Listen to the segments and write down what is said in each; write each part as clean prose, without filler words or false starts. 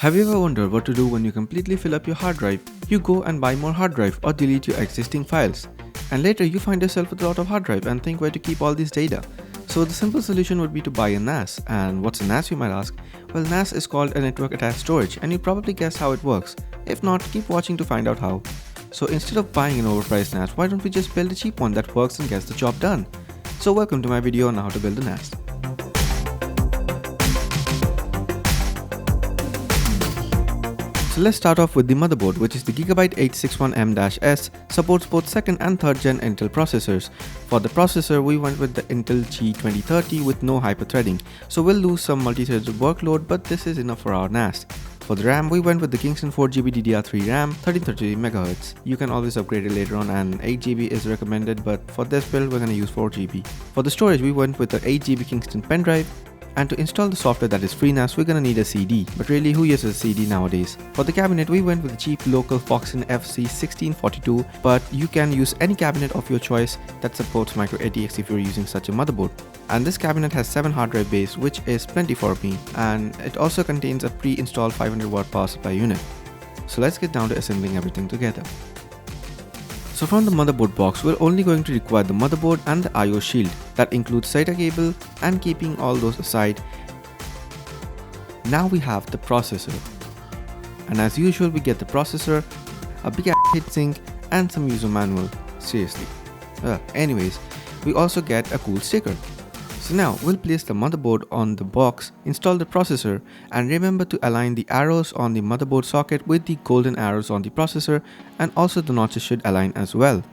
Have you ever wondered what to do when you completely fill up your hard drive? You go and buy more hard drive or delete your existing files. And later you find yourself with a lot of hard drive and think where to keep all this data. So the simple solution would be to buy a NAS. And what's a NAS, you might ask? Well, NAS is called a network attached storage, and you probably guess how it works. If not, keep watching to find out how. So instead of buying an overpriced NAS, why don't we just build a cheap one that works and gets the job done? So welcome to my video on how to build a NAS. So let's start off with the motherboard, which is the Gigabyte 861M-S, supports both 2nd and 3rd gen Intel processors. For the processor, we went with the Intel G2030 with no hyperthreading, so we'll lose some multi-threaded workload, but this is enough for our NAS. For the RAM, we went with the Kingston 4GB DDR3 RAM, 1333MHz. You can always upgrade it later on, and 8GB is recommended, but for this build we're going to use 4GB. For the storage, we went with the 8GB Kingston pen drive. And to install the software that is FreeNAS, we're gonna need a CD. But really, who uses a CD nowadays? For the cabinet, we went with the cheap local Foxconn FC1642, but you can use any cabinet of your choice that supports micro ATX if you're using such a motherboard. And this cabinet has 7 hard drive bays, which is plenty for me. And it also contains a pre-installed 500 watt power supply unit. So let's get down to assembling everything together. So from the motherboard box, we're only going to require the motherboard and the I/O shield. That includes SATA cable, and keeping all those aside, now we have the processor. And as usual, we get the processor, a big heatsink, and some user manual. Seriously. Anyways, we also get a cool sticker. So now we'll place the motherboard on the box, install the processor, and remember to align the arrows on the motherboard socket with the golden arrows on the processor, and also the notches should align as well.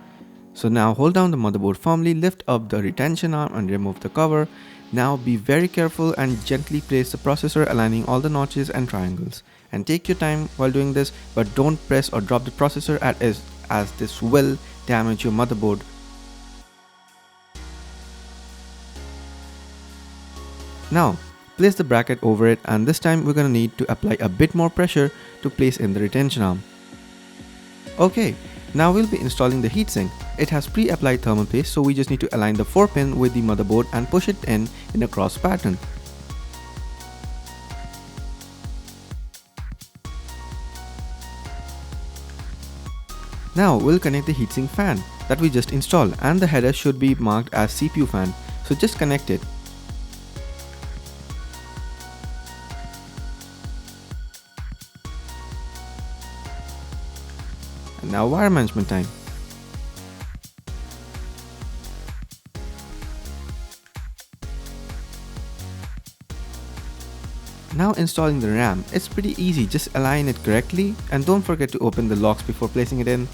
So now hold down the motherboard firmly, lift up the retention arm and remove the cover. Now be very careful and gently place the processor, aligning all the notches and triangles. And take your time while doing this, but don't press or drop the processor as this will damage your motherboard. Now, place the bracket over it, and this time we're going to need to apply a bit more pressure to place in the retention arm. Okay, now we'll be installing the heatsink. It has pre-applied thermal paste, so we just need to align the 4-pin with the motherboard and push it in a cross pattern. Now we'll connect the heatsink fan that we just installed, and the header should be marked as CPU fan, so just connect it. And now wire management time. Now installing the RAM, it's pretty easy, just align it correctly and don't forget to open the locks before placing it in.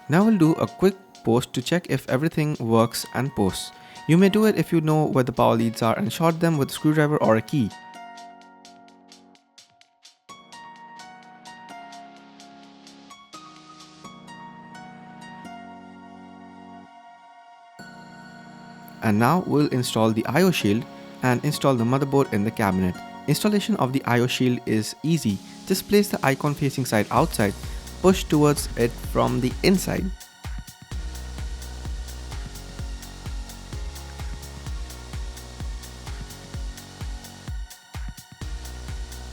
Now we'll do a quick post to check if everything works and posts. You may do it if you know where the power leads are and short them with a screwdriver or a key. And now we'll install the I/O shield and install the motherboard in the cabinet. Installation of the I/O shield is easy. Just place the icon facing side outside, push towards it from the inside.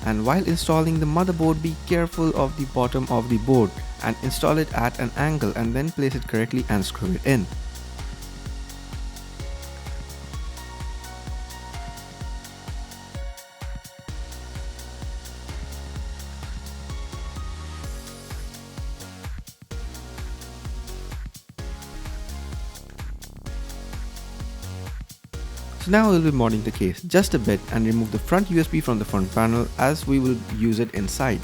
And while installing the motherboard, be careful of the bottom of the board and install it at an angle, and then place it correctly and screw it in. So now we'll be modding the case just a bit and remove the front USB from the front panel, as we will use it inside.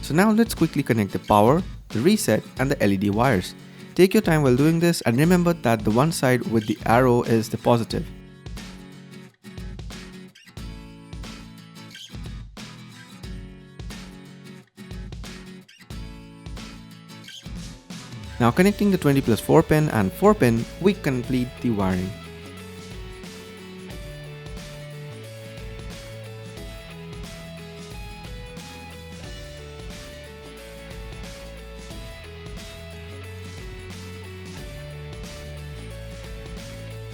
So now let's quickly connect the power, the reset, and the LED wires. Take your time while doing this, and remember that the one side with the arrow is the positive. Now connecting the 20 plus 4 pin and 4 pin, we complete the wiring.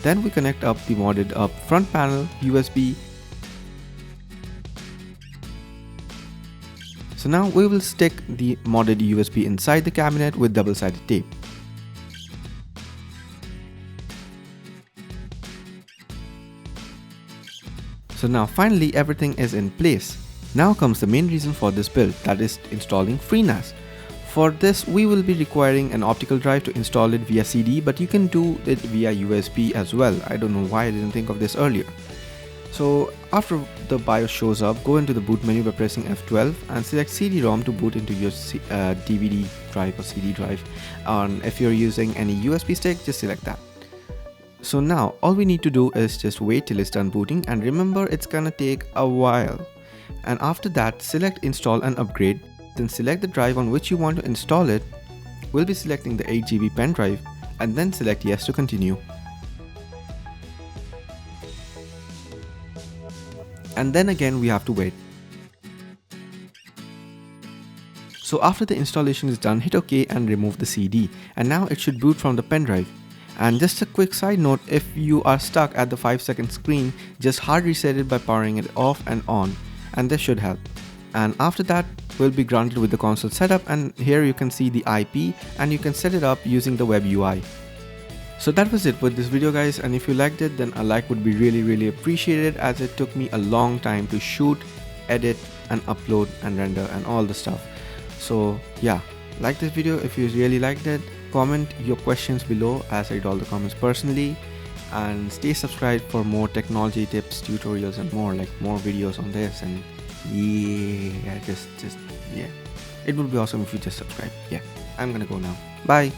Then we connect up the modded up front panel USB. So now we will stick the modded USB inside the cabinet with double-sided tape. So now finally everything is in place. Now comes the main reason for this build, that is installing FreeNAS. For this we will be requiring an optical drive to install it via CD, but you can do it via USB as well. I don't know why I didn't think of this earlier. So after the BIOS shows up, go into the boot menu by pressing F12 and select CD-ROM to boot into your DVD drive or CD drive. If you're using any USB stick, just select that. So now all we need to do is just wait till it's done booting, and remember it's gonna take a while. And after that, select install and upgrade, then select the drive on which you want to install it. We'll be selecting the 8 GB pen drive and then select yes to continue. And then again we have to wait. So after the installation is done, hit OK and remove the CD, and now it should boot from the pen drive. And just a quick side note, if you are stuck at the 5-second screen, just hard reset it by powering it off and on, and this should help. And after that will be granted with the console setup, and here you can see the IP and you can set it up using the web UI. So that was it with this video guys, and if you liked it then a like would be really appreciated, as it took me a long time to shoot, edit and upload and render and all the stuff. So yeah, like this video if you really liked it, comment your questions below as I read all the comments personally, and stay subscribed for more technology tips, tutorials and more videos on this. And yeah, just yeah, it would be awesome if you just subscribe. Yeah, I'm gonna go now. Bye.